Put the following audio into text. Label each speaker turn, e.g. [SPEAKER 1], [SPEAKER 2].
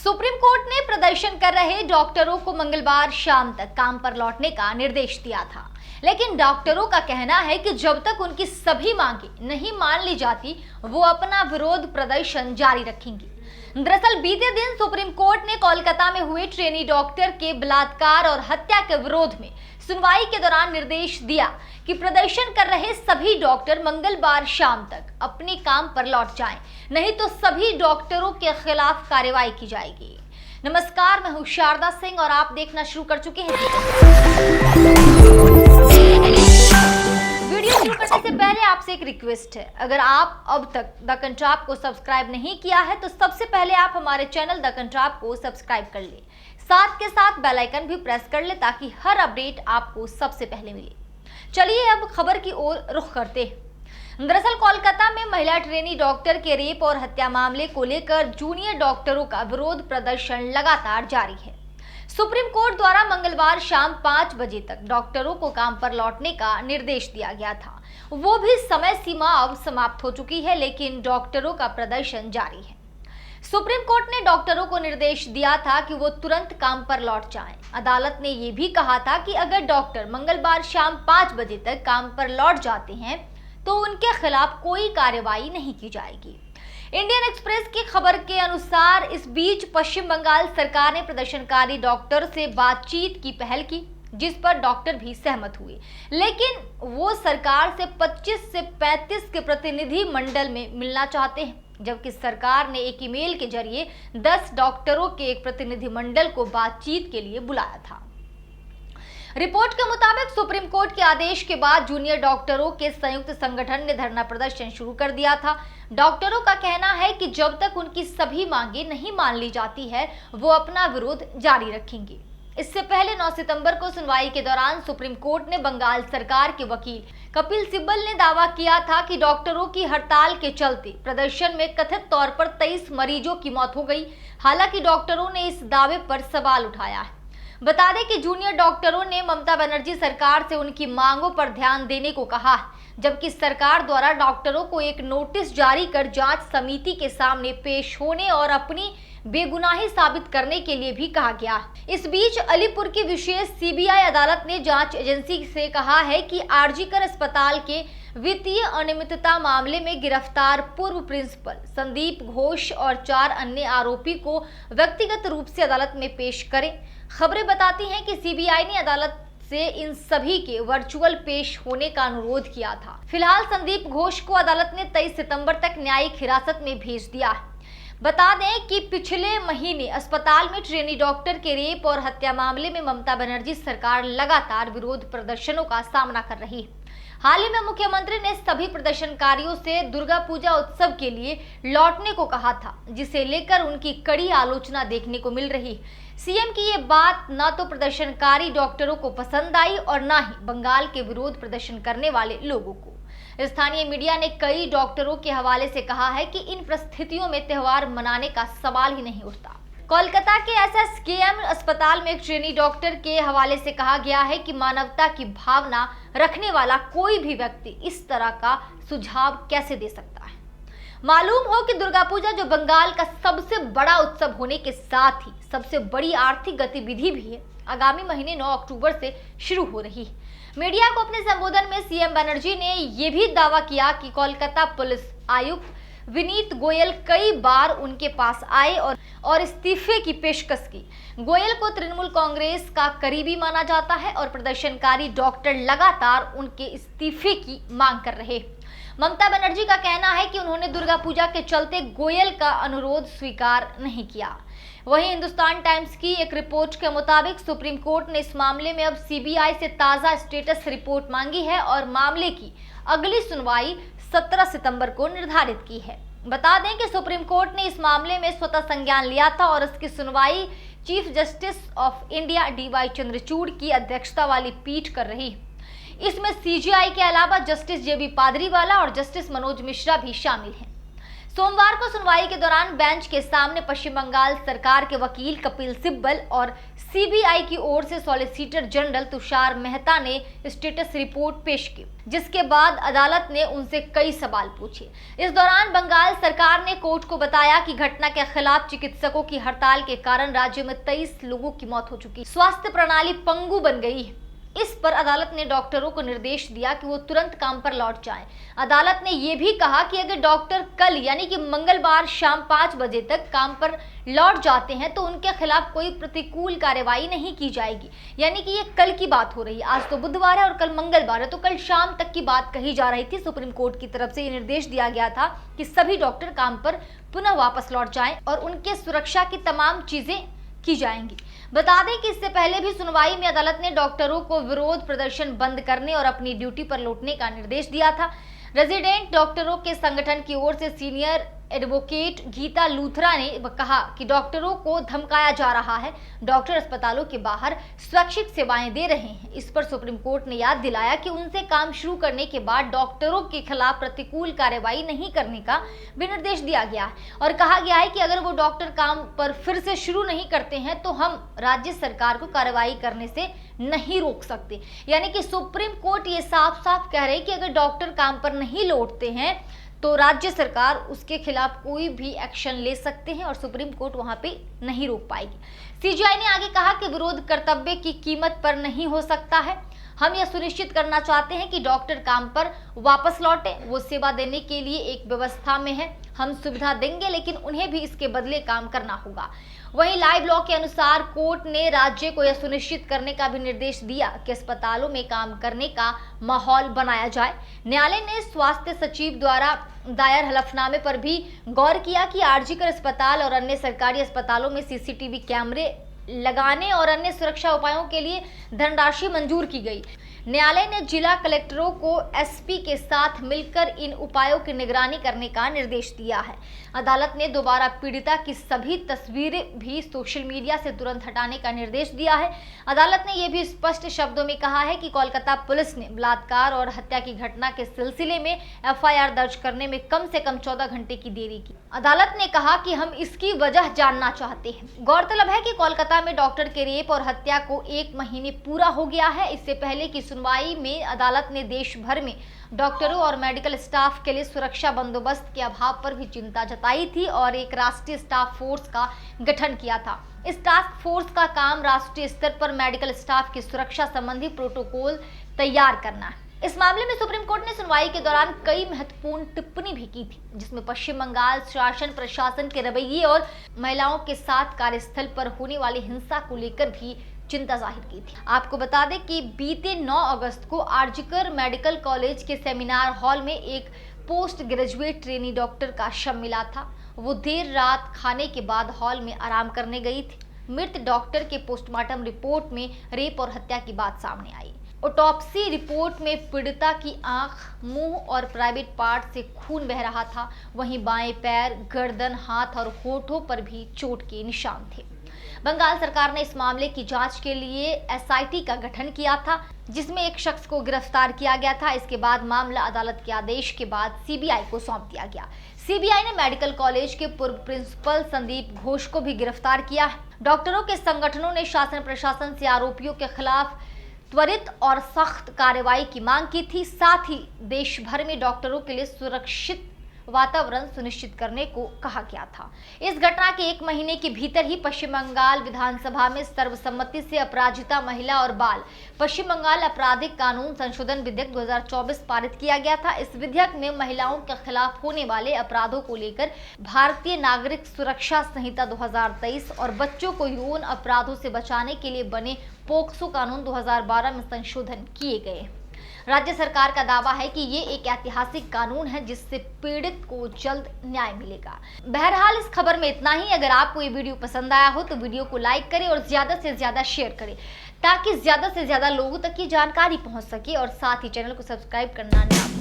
[SPEAKER 1] Supreme court ने प्रदर्शन कर रहे डॉक्टरों को मंगलवार शाम तक काम पर लौटने का निर्देश दिया था, लेकिन डॉक्टरों का कहना है कि जब तक उनकी सभी मांगे नहीं मान ली जाती, वो अपना विरोध प्रदर्शन जारी रखेंगी। दरअसल बीते दिन सुप्रीम कोर्ट ने कोलकाता में हुए ट्रेनी डॉक्टर के बलात्कार और हत्या के विरोध में सुनवाई के दौरान निर्देश दिया कि प्रदर्शन कर रहे सभी डॉक्टर मंगलवार शाम तक अपने काम पर लौट जाएं, नहीं तो सभी डॉक्टरों के खिलाफ कार्रवाई की जाएगी। नमस्कार, मैं हूं शारदा सिंह और आप देखना शुरू कर चुके हैं। वीडियो शुरू करने से पहले आपसे एक रिक्वेस्ट है, अगर आप अब तक द कंट्राप को सब्सक्राइब नहीं किया है तो सबसे पहले आप हमारे चैनल द कंट्राप को सब्सक्राइब कर ले, साथ के साथ बेल आइकन भी प्रेस कर ले ताकि हर अपडेट आपको सबसे पहले मिले। चलिए अब खबर की ओर रुख करते हैं। दरअसल कोलकाता में महिला ट्रेनी डॉक्टर के रेप और हत्या मामले को लेकर जूनियर डॉक्टरों का विरोध प्रदर्शन लगातार जारी है। सुप्रीम कोर्ट द्वारा मंगलवार शाम 5 बजे तक डॉक्टरों को काम पर लौटने का निर्देश दिया गया था। वो भी समय सीमा अब समाप्त हो चुकी है, लेकिन डॉक्टरों का प्रदर्शन जारी है। सुप्रीम कोर्ट ने डॉक्टरों को निर्देश दिया था कि वो तुरंत काम पर लौट जाएं। अदालत ने ये भी कहा था कि अगर डॉक्टर मंगलवार शाम 5 बजे तक काम पर लौट जाते हैं तो उनके खिलाफ कोई कार्रवाई नहीं की जाएगी। इंडियन एक्सप्रेस की खबर के अनुसार इस बीच पश्चिम बंगाल सरकार ने प्रदर्शनकारी डॉक्टर से बातचीत की पहल की, जिस पर डॉक्टर भी सहमत हुए, लेकिन वो सरकार से 25 से 35 के प्रतिनिधि मंडल में मिलना चाहते हैं, जबकि सरकार ने एक ईमेल के जरिए 10 डॉक्टरों के एक प्रतिनिधि मंडल को बातचीत के लिए बुलाया था। रिपोर्ट के मुताबिक सुप्रीम कोर्ट के आदेश के बाद जूनियर डॉक्टरों के संयुक्त संगठन ने धरना प्रदर्शन शुरू कर दिया था। डॉक्टरों का कहना है कि जब तक उनकी सभी मांगे नहीं मान ली जाती है, वो अपना विरोध जारी रखेंगे। इससे पहले 9 सितंबर को सुनवाई के दौरान सुप्रीम कोर्ट ने बंगाल सरकार के वकील कपिल सिब्बल ने दावा किया था कि डॉक्टरों की हड़ताल के चलते प्रदर्शन में कथित तौर पर 23 मरीजों की मौत हो गई। हालांकि डॉक्टरों ने इस दावे पर सवाल उठाया है। बता दें कि जूनियर डॉक्टरों ने ममता बनर्जी सरकार से उनकी मांगों पर ध्यान देने को कहा, जबकि सरकार द्वारा डॉक्टरों को एक नोटिस जारी कर जांच समिति के सामने पेश होने और अपनी बेगुनाही साबित करने के लिए भी कहा गया। इस बीच अलीपुर की विशेष सीबीआई अदालत ने जांच एजेंसी से कहा है कि आरजीकर अस्पताल के वित्तीय अनियमितता मामले में गिरफ्तार पूर्व प्रिंसिपल संदीप घोष और 4 अन्य आरोपी को व्यक्तिगत रूप से अदालत में पेश करें। खबरें बताती हैं कि सीबीआई ने अदालत से इन सभी के वर्चुअल पेश होने का अनुरोध किया था। फिलहाल संदीप घोष को अदालत ने 23 सितंबर तक न्यायिक हिरासत में भेज दिया है। बता दें कि पिछले महीने अस्पताल में ट्रेनी डॉक्टर के रेप और हत्या मामले में ममता बनर्जी सरकार लगातार विरोध प्रदर्शनों का सामना कर रही है। हाल ही में मुख्यमंत्री ने सभी प्रदर्शनकारियों से दुर्गा पूजा उत्सव के लिए लौटने को कहा था, जिसे लेकर उनकी कड़ी आलोचना देखने को मिल रही। सीएम की ये बात न तो प्रदर्शनकारी डॉक्टरों को पसंद आई और न ही बंगाल के विरोध प्रदर्शन करने वाले लोगों को। स्थानीय मीडिया ने कई डॉक्टरों के हवाले से कहा है कि इन परिस्थितियों में त्योहार मनाने का सवाल ही नहीं उठता। कोलकाता के एसएसकेएम अस्पताल में एक ट्रेनी डॉक्टर के हवाले से कहा गया है कि मानवता की भावना रखने वाला कोई भी व्यक्ति इस तरह का सुझाव कैसे दे सकता है। मालूम हो कि दुर्गा पूजा, जो बंगाल का सबसे बड़ा उत्सव होने के साथ ही सबसे बड़ी आर्थिक गतिविधि भी है, आगामी महीने 9 अक्टूबर से शुरू हो रही है। मीडिया को अपने संबोधन में सीएम बनर्जी ने यह भी दावा किया कि कोलकाता पुलिस आयुक्त विनीत गोयल कई बार उनके पास आए और इस्तीफे की पेशकश की। गोयल को तृणमूल कांग्रेस का करीबी माना जाता है और प्रदर्शनकारी डॉक्टर लगातार उनके इस्तीफे की मांग कर रहे। ममता बनर्जी का कहना है कि उन्होंने दुर्गा पूजा के चलते गोयल का अनुरोध स्वीकार नहीं किया। वहीं हिंदुस्तान टाइम्स की एक रिपोर्ट के मुताबिक सुप्रीम कोर्ट ने इस मामले में अब सीबीआई से ताजा स्टेटस रिपोर्ट मांगी है और मामले की अगली सुनवाई 17 सितंबर को निर्धारित की है। बता दें कि सुप्रीम कोर्ट ने इस मामले में स्वतः संज्ञान लिया था और इसकी सुनवाई chief justice of India DY Chandrachud की अध्यक्षता वाली पीठ कर रही है। इसमें सीजेआई के अलावा जस्टिस जेबी पादरीवाला और जस्टिस मनोज मिश्रा भी शामिल हैं। सोमवार को सुनवाई के दौरान बेंच के सामने पश्चिम बंगाल सरकार के वकील कपिल सिब्बल और सीबीआई की ओर से सॉलिसिटर जनरल तुषार मेहता ने स्टेटस रिपोर्ट पेश की, जिसके बाद अदालत ने उनसे कई सवाल पूछे। इस दौरान बंगाल सरकार ने कोर्ट को बताया कि घटना के खिलाफ चिकित्सकों की हड़ताल के कारण राज्य में 23 लोगों की मौत हो चुकी, स्वास्थ्य प्रणाली पंगु बन गई है। इस पर अदालत ने डॉक्टरों को निर्देश दिया कि वो तुरंत काम पर लौट जाएं। अदालत ने ये भी कहा कि अगर डॉक्टर कल यानी कि मंगलवार शाम 5 बजे तक काम पर लौट जाते हैं तो उनके खिलाफ कोई प्रतिकूल कार्रवाई नहीं की जाएगी। यानी कि ये कल की बात हो रही है, आज तो बुधवार है और कल मंगलवार है, तो कल शाम तक की बात कही जा रही थी। सुप्रीम कोर्ट की तरफ से ये निर्देश दिया गया था कि सभी डॉक्टर काम पर पुनः वापस लौट जाएं और उनके सुरक्षा की तमाम चीजें की जाएंगी। बता दें कि इससे पहले भी सुनवाई में अदालत ने डॉक्टरों को विरोध प्रदर्शन बंद करने और अपनी ड्यूटी पर लौटने का निर्देश दिया था। रेजिडेंट डॉक्टरों के संगठन की ओर से सीनियर एडवोकेट गीता लूथरा ने कहा कि डॉक्टरों को धमकाया जा रहा है, डॉक्टर अस्पतालों के बाहर स्वैच्छिक सेवाएं दे रहे हैं। इस पर सुप्रीम कोर्ट ने याद दिलाया कि उनसे काम शुरू करने के बाद डॉक्टरों के खिलाफ प्रतिकूल कार्रवाई नहीं करने का भी निर्देश दिया गया है और कहा गया है कि अगर वो डॉक्टर काम पर फिर से शुरू नहीं करते हैं तो हम राज्य सरकार को कार्रवाई करने से नहीं रोक सकते। यानी कि सुप्रीम कोर्ट ये साफ साफ कह रहे हैं कि अगर डॉक्टर काम पर नहीं लौटते हैं तो राज्य सरकार उसके खिलाफ कोई भी एक्शन ले सकते हैं और सुप्रीम कोर्ट वहां पे नहीं रोक पाएगी। सीजीआई ने आगे कहा कि विरोध कर्तव्य की कीमत पर नहीं हो सकता है। हम यह सुनिश्चित करना चाहते हैं कि डॉक्टर काम पर वापस लौटे, वो सेवा देने के लिए एक व्यवस्था में है। हम सुविधा देंगे लेकिन उन्हें भी इसके बदले काम करना होगा। वहीं लाइव लॉ के अनुसार कोर्ट ने राज्य को यह सुनिश्चित करने का भी निर्देश दिया कि अस्पतालों में काम करने का माहौल बनाया जाए। न्यायालय ने स्वास्थ्य सचिव द्वारा दायर हलफनामे पर भी गौर किया कि आरजीकर अस्पताल और अन्य सरकारी अस्पतालों में सीसीटीवी कैमरे लगाने और अन्य सुरक्षा उपायों के लिए धनराशि मंजूर की गई। न्यायालय ने जिला कलेक्टरों को एसपी के साथ मिलकर इन उपायों की निगरानी करने का निर्देश दिया है। अदालत ने दोबारा पीड़िता की सभी तस्वीरें भी सोशल मीडिया से तुरंत हटाने का निर्देश दिया है। अदालत ने यह भी स्पष्ट शब्दों में कहा है कि कोलकाता पुलिस ने बलात्कार और हत्या की घटना के सिलसिले में एफआईआर दर्ज करने में कम से कम 14 घंटे की देरी की। अदालत ने कहा कि हम इसकी वजह जानना चाहते हैं। गौरतलब है कि कोलकाता में डॉक्टर के रेप और हत्या को 1 महीने पूरा हो गया है। इससे पहले की सुनवाई में अदालत ने देश भर में डॉक्टरों और मेडिकल स्टाफ के लिए सुरक्षा बंदोबस्त के अभाव पर भी चिंता जताई थी और एक राष्ट्रीय स्टाफ फोर्स का गठन किया था। इस टास्क फोर्स का काम राष्ट्रीय स्तर पर मेडिकल स्टाफ की सुरक्षा संबंधी प्रोटोकॉल तैयार करना है। इस मामले में सुप्रीम कोर्ट ने सुनवाई के दौरान कई महत्वपूर्ण टिप्पणी भी की थी, जिसमें पश्चिम बंगाल शासन प्रशासन के रवैये और महिलाओं के साथ कार्यस्थल पर होने वाली हिंसा को लेकर भी चिंता जाहिर की थी। आपको बता दें कि बीते 9 अगस्त को आरजीकर मेडिकल कॉलेज के सेमिनार हॉल में एक पोस्ट ग्रेजुएट ट्रेनी डॉक्टर का शव मिला था। वो देर रात खाने के बाद हॉल में आराम करने गई थी। मृत डॉक्टर के पोस्टमार्टम रिपोर्ट में रेप और हत्या की बात सामने आई। ऑटोप्सी रिपोर्ट में पीड़िता की आंख, मुंह और प्राइवेट पार्ट से खून बह रहा था। वहीं बाएं पैर, गर्दन, हाथ और होठों पर भी चोट के निशान थे। बंगाल सरकार ने इस मामले की जांच के लिए एसआईटी का गठन किया था, जिसमें एक शख्स को गिरफ्तार किया गया था। इसके बाद मामला अदालत के आदेश के बाद सीबीआई को सौंप दिया गया। सीबीआई ने मेडिकल कॉलेज के पूर्व प्रिंसिपल संदीप घोष को भी गिरफ्तार किया है। डॉक्टरों के संगठनों ने शासन प्रशासन से आरोपियों के खिलाफ त्वरित और सख्त कार्रवाई की मांग की थी। साथ ही देश भर में डॉक्टरों के लिए सुरक्षित वातावरण सुनिश्चित करने को कहा गया था। इस घटना के 1 महीने के भीतर ही पश्चिम बंगाल विधानसभा में सर्वसम्मति से अपराजिता महिला और बाल पश्चिम बंगाल आपराधिक कानून संशोधन विधेयक 2024 पारित किया गया था। इस विधेयक में महिलाओं के खिलाफ होने वाले अपराधों को लेकर भारतीय नागरिक सुरक्षा संहिता 2023 और बच्चों को यौन अपराधों से बचाने के लिए बने पोक्सो कानून 2012 में संशोधन किए गए। राज्य सरकार का दावा है कि ये एक ऐतिहासिक कानून है जिससे पीड़ित को जल्द न्याय मिलेगा। बहरहाल इस खबर में इतना ही। अगर आपको ये वीडियो पसंद आया हो तो वीडियो को लाइक करें और ज्यादा से ज्यादा शेयर करें ताकि ज्यादा से ज्यादा लोगों तक की जानकारी पहुंच सके और साथ ही चैनल को सब्सक्राइब करना ना भूलें।